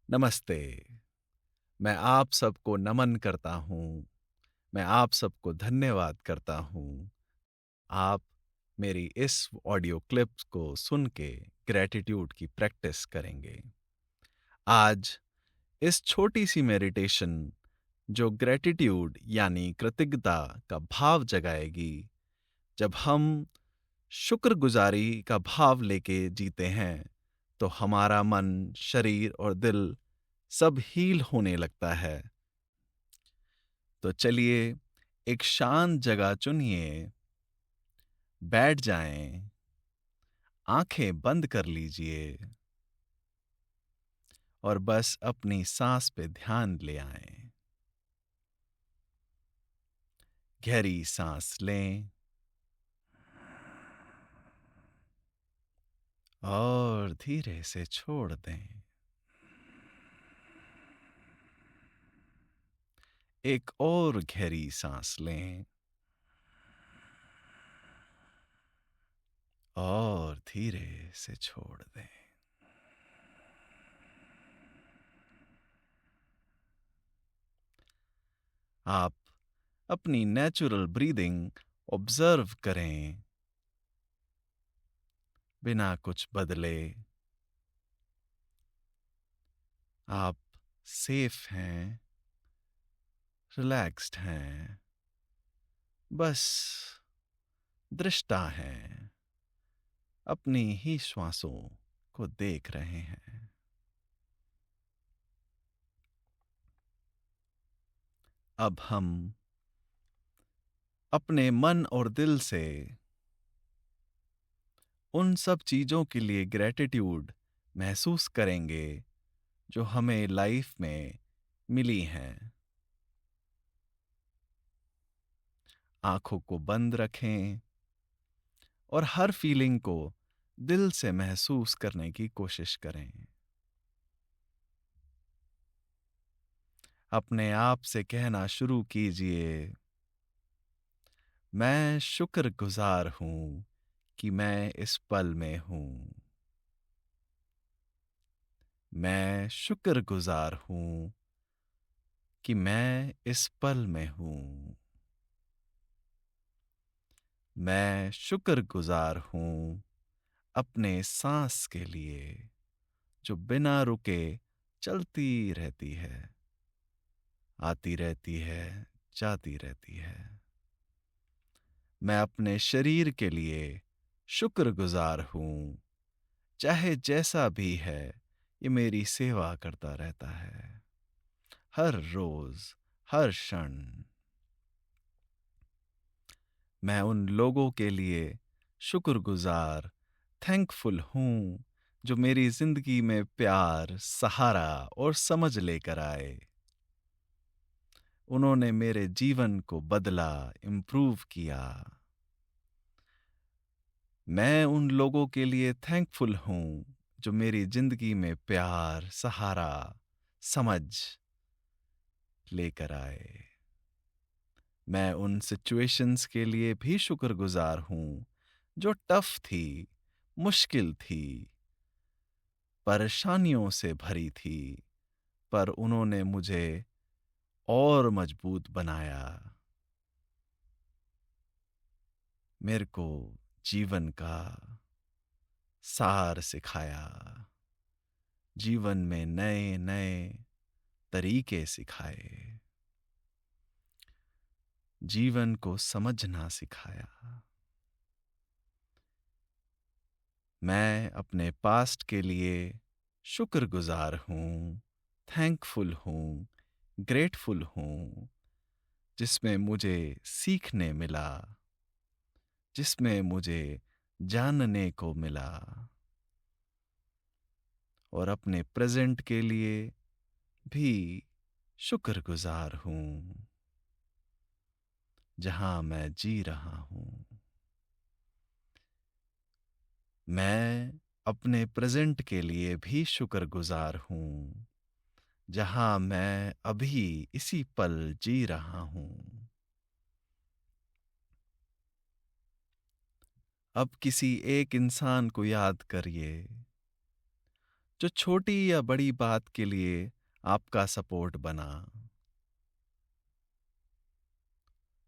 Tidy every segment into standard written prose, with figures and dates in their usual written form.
नमस्ते। मैं आप सबको नमन करता हूँ। मैं आप सबको धन्यवाद करता हूँ। आप मेरी इस ऑडियो क्लिप्स को सुन के ग्रैटिट्यूड की प्रैक्टिस करेंगे। आज इस छोटी सी मेडिटेशन जो ग्रैटिट्यूड यानी कृतज्ञता का भाव जगाएगी, जब हम शुक्रगुजारी का भाव लेके जीते हैं, तो हमारा मन, शरीर और दिल सब हील होने लगता है। तो चलिए एक शांत जगह चुनिए, बैठ जाएं, आंखें बंद कर लीजिए और बस अपनी सांस पे ध्यान ले आएं। गहरी सांस लें और धीरे से छोड़ दें। एक और गहरी सांस लें और धीरे से छोड़ दें। आप अपनी नेचुरल ब्रीदिंग ऑब्जर्व करें, बिना कुछ बदले। आप सेफ हैं, रिलैक्स्ड हैं, बस दृष्टा हैं, अपनी ही श्वासों को देख रहे हैं। अब हम अपने मन और दिल से उन सब चीजों के लिए ग्रैटिट्यूड महसूस करेंगे जो हमें लाइफ में मिली हैं। आंखों को बंद रखें और हर फीलिंग को दिल से महसूस करने की कोशिश करें। अपने आप से कहना शुरू कीजिए, मैं शुक्रगुजार हूं कि मैं इस पल में हूं। मैं शुक्रगुजार हूं कि मैं इस पल में हूं। मैं शुक्रगुजार हूं अपने सांस के लिए जो बिना रुके चलती रहती है, आती रहती है, जाती रहती है। मैं अपने शरीर के लिए शुक्रगुजार हूं, चाहे जैसा भी है ये मेरी सेवा करता रहता है, हर रोज, हर क्षण। मैं उन लोगों के लिए शुक्रगुजार, थैंकफुल हूं जो मेरी जिंदगी में प्यार, सहारा और समझ लेकर आए। उन्होंने मेरे जीवन को बदला, इम्प्रूव किया। मैं उन लोगों के लिए थैंकफुल हूं जो मेरी जिंदगी में प्यार, सहारा, समझ लेकर आए। मैं उन सिचुएशंस के लिए भी शुक्रगुजार हूं जो टफ थी, मुश्किल थी, परेशानियों से भरी थी, पर उन्होंने मुझे और मजबूत बनाया। मेरे को जीवन का सार सिखाया, जीवन में नए नए तरीके सिखाए, जीवन को समझना सिखाया। मैं अपने पास्ट के लिए शुक्रगुजार हूँ, थैंकफुल हूँ, ग्रेटफुल हूँ, जिसमें मुझे सीखने मिला, जिसमें मुझे जानने को मिला। और अपने प्रेजेंट के लिए भी शुक्रगुजार हूँ, जहाँ मैं जी रहा हूँ। मैं अपने प्रेजेंट के लिए भी शुक्रगुजार हूँ, जहाँ मैं अभी इसी पल जी रहा हूँ। अब किसी एक इंसान को याद करिए जो छोटी या बड़ी बात के लिए आपका सपोर्ट बना,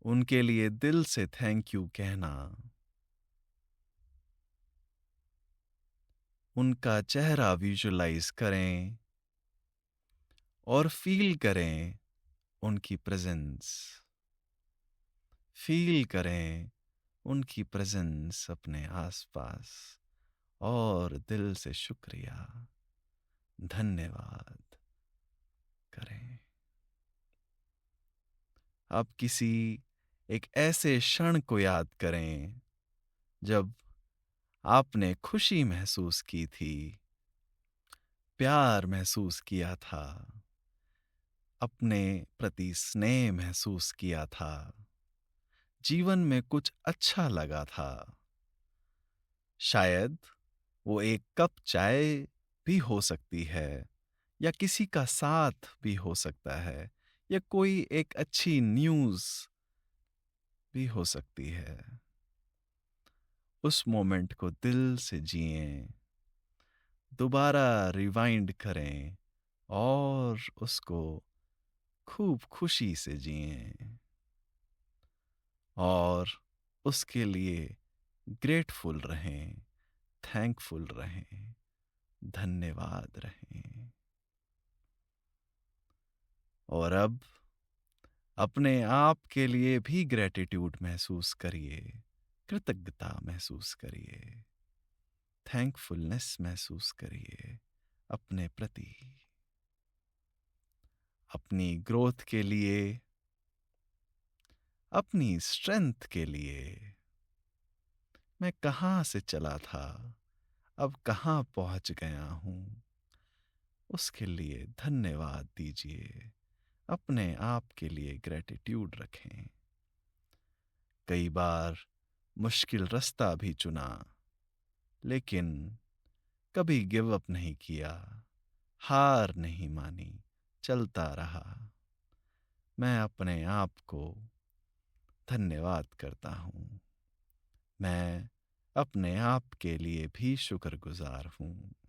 उनके लिए दिल से थैंक यू कहना, उनका चेहरा विजुलाइज करें और फील करें उनकी प्रेजेंस। फील करें उनकी प्रेजेंस अपने आसपास और दिल से शुक्रिया, धन्यवाद करें। अब किसी एक ऐसे क्षण को याद करें जब आपने खुशी महसूस की थी, प्यार महसूस किया था, अपने प्रति स्नेह महसूस किया था, जीवन में कुछ अच्छा लगा था। शायद वो एक कप चाय भी हो सकती है, या किसी का साथ भी हो सकता है, या कोई एक अच्छी न्यूज़ भी हो सकती है। उस मोमेंट को दिल से जिएं, दोबारा रिवाइंड करें और उसको खूब खुशी से जिएं और उसके लिए ग्रेटफुल रहें, थैंकफुल रहें, धन्यवाद रहें। और अब अपने आप के लिए भी ग्रेटिट्यूड महसूस करिए, कृतज्ञता महसूस करिए, थैंकफुलनेस महसूस करिए अपने प्रति, अपनी ग्रोथ के लिए, अपनी स्ट्रेंथ के लिए। मैं कहाँ से चला था, अब कहाँ पहुंच गया हूं, उसके लिए धन्यवाद दीजिए, अपने आप के लिए ग्रेटिट्यूड रखें। कई बार मुश्किल रास्ता भी चुना, लेकिन कभी गिव अप नहीं किया, हार नहीं मानी, चलता रहा। मैं अपने आप को धन्यवाद करता हूं। मैं अपने आप के लिए भी शुक्रगुजार हूं।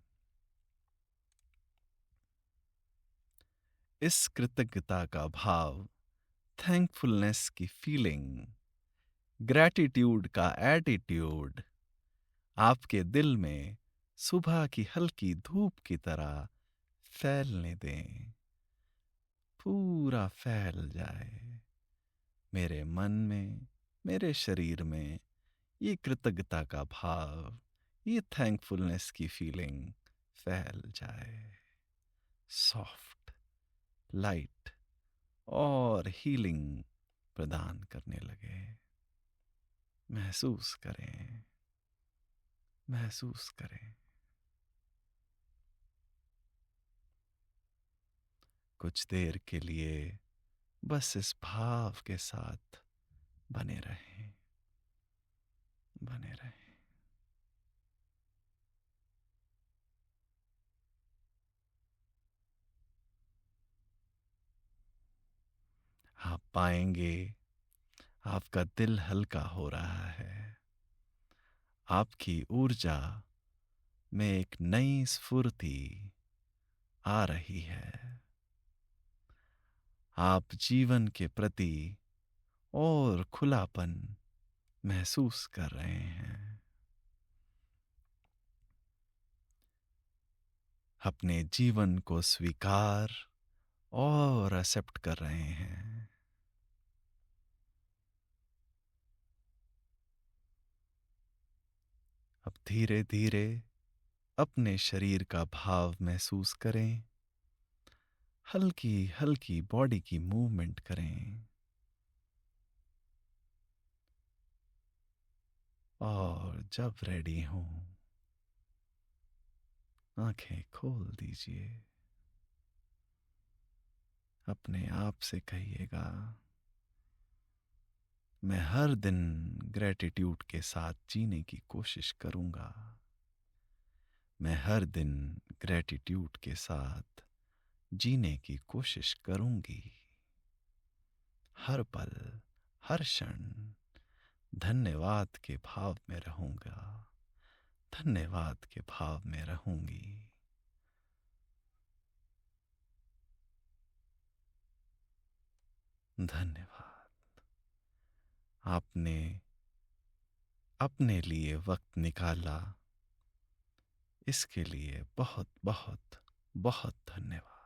इस कृतज्ञता का भाव, थैंकफुलनेस की फीलिंग, ग्रैटिट्यूड का एटीट्यूड आपके दिल में सुबह की हल्की धूप की तरह फैलने दें, पूरा फैल जाए मेरे मन में, मेरे शरीर में। ये कृतज्ञता का भाव, ये थैंकफुलनेस की फीलिंग फैल जाए, सॉफ्ट, लाइट और हीलिंग प्रदान करने लगे। महसूस करें, महसूस करें। कुछ देर के लिए बस इस भाव के साथ बने रहें, बने रहें। आप पाएंगे आपका दिल हल्का हो रहा है, आपकी ऊर्जा में एक नई स्फूर्ति आ रही है। आप जीवन के प्रति और खुलापन महसूस कर रहे हैं। अपने जीवन को स्वीकार और एक्सेप्ट कर रहे हैं। अब धीरे धीरे अपने शरीर का भाव महसूस करें, हल्की हल्की बॉडी की मूवमेंट करें और जब रेडी हों आंखें खोल दीजिए। अपने आप से कहिएगा, मैं हर दिन ग्रेटिट्यूड के साथ जीने की कोशिश करूंगा। मैं हर दिन ग्रेटिट्यूड के साथ जीने की कोशिश करूंगी। हर पल, हर क्षण धन्यवाद के भाव में रहूंगा, धन्यवाद के भाव में रहूंगी। धन्यवाद। आपने अपने लिए वक्त निकाला, इसके लिए बहुत बहुत बहुत धन्यवाद।